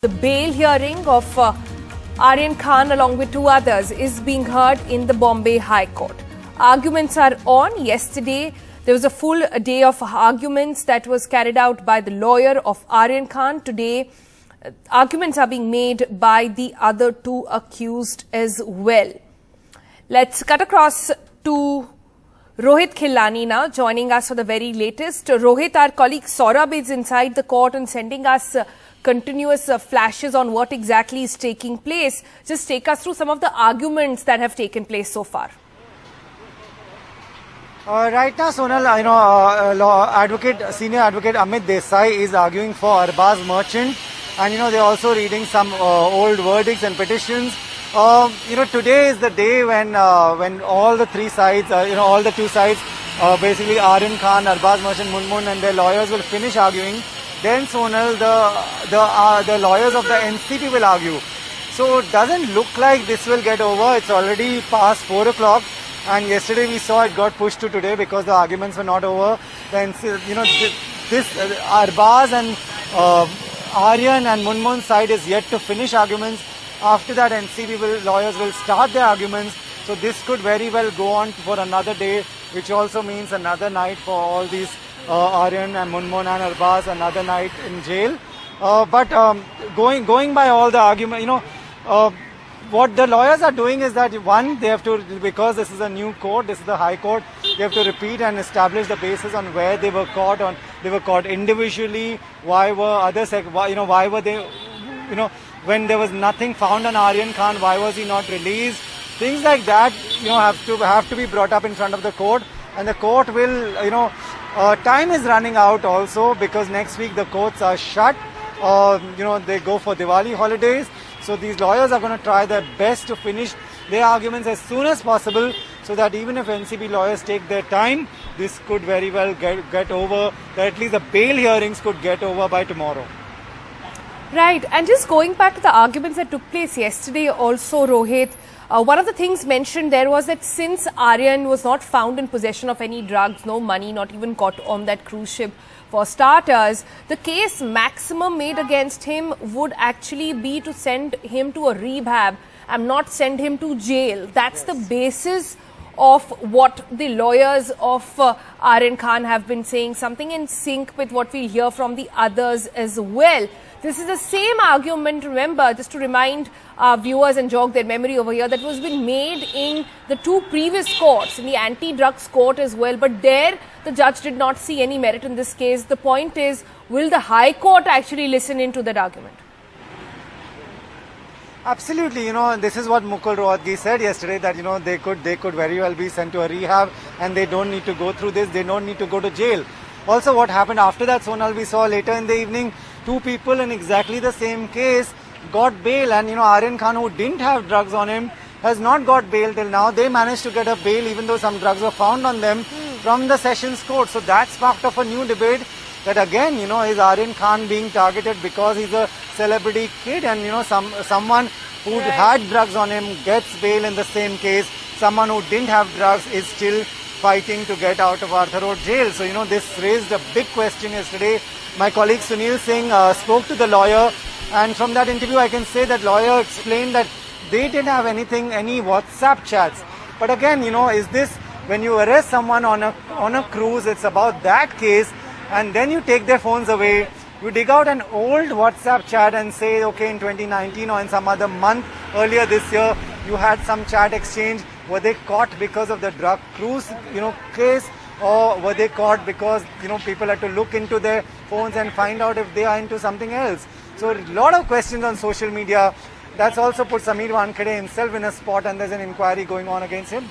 The bail hearing of Aryan Khan along with two others is being heard in the Bombay High Court. Arguments are on. Yesterday, there was a full day of arguments that was carried out by the lawyer of Aryan Khan. Today, arguments are being made by the other two accused as well. Let's cut across to Rohit Khillani now, joining us for the very latest. Rohit, our colleague Saurabh is inside the court and sending us continuous flashes on what exactly is taking place. Just take us through some of the arguments that have taken place so far. Right now, Sonal, senior advocate Amit Desai is arguing for Arbaz Merchant, and they're also reading some old verdicts and petitions. Today is the day when all the three sides, all the two sides, basically Aryan Khan, Arbaz Merchant, Munmun, and their lawyers will finish arguing. Then, Sonal, the lawyers of the NCP will argue. So it doesn't look like this will get over. It's already past 4 o'clock. And yesterday we saw it got pushed to today because the arguments were not over. Then, this Arbaz and Aryan and Munmun side is yet to finish arguments. After that, NCP lawyers will start their arguments. So this could very well go on for another day, which also means another night for all these Aryan and Munmun and Arbaz, another night in jail. But going by all the argument, what the lawyers are doing is that one, they have to, because this is a new court, this is the High Court, they have to repeat and establish the basis on where they were caught. They were caught individually. Why were others? Why were they? When there was nothing found on Aryan Khan, why was he not released? Things like that, have to be brought up in front of the court, and the court will, time is running out also because next week the courts are shut. They go for Diwali holidays. So these lawyers are going to try their best to finish their arguments as soon as possible, so that even if NCP lawyers take their time, this could very well get over. That at least the bail hearings could get over by tomorrow. Right, and just going back to the arguments that took place yesterday also, Rohit, one of the things mentioned there was that since Aryan was not found in possession of any drugs, no money, not even caught on that cruise ship for starters, the case maximum made against him would actually be to send him to a rehab and not send him to jail. That's the basis of what the lawyers of Aryan Khan have been saying, something in sync with what we hear from the others as well. This is the same argument, remember, just to remind our viewers and jog their memory over here, that was been made in the two previous courts, in the anti-drugs court as well. But there, the judge did not see any merit in this case. The point is, will the High Court actually listen into that argument? Absolutely, this is what Mukul Rohatgi said yesterday, that, they could very well be sent to a rehab and they don't need to go through this, they don't need to go to jail. Also, what happened after that, Sonal, we saw later in the evening, two people in exactly the same case got bail, and Aryan Khan, who didn't have drugs on him, has not got bail till now. They managed to get a bail even though some drugs were found on them from the Sessions Court. So that sparked off a new debate that again, is Aryan Khan being targeted because he's a celebrity kid, and someone who had drugs on him gets bail in the same case. Someone who didn't have drugs is still fighting to get out of Arthur Road jail. So, this raised a big question yesterday. My colleague Sunil Singh spoke to the lawyer, and from that interview I can say that lawyer explained that they didn't have any WhatsApp chats. But again, is this, when you arrest someone on a cruise, it's about that case, and then you take their phones away, you dig out an old WhatsApp chat and say, okay, in 2019 or in some other month earlier this year, you had some chat exchange. Were they caught because of the drug cruise, case? Or were they caught because, people had to look into their phones and find out if they are into something else? So a lot of questions on social media. That's also put Sameer Wankhede himself in a spot, and there's an inquiry going on against him.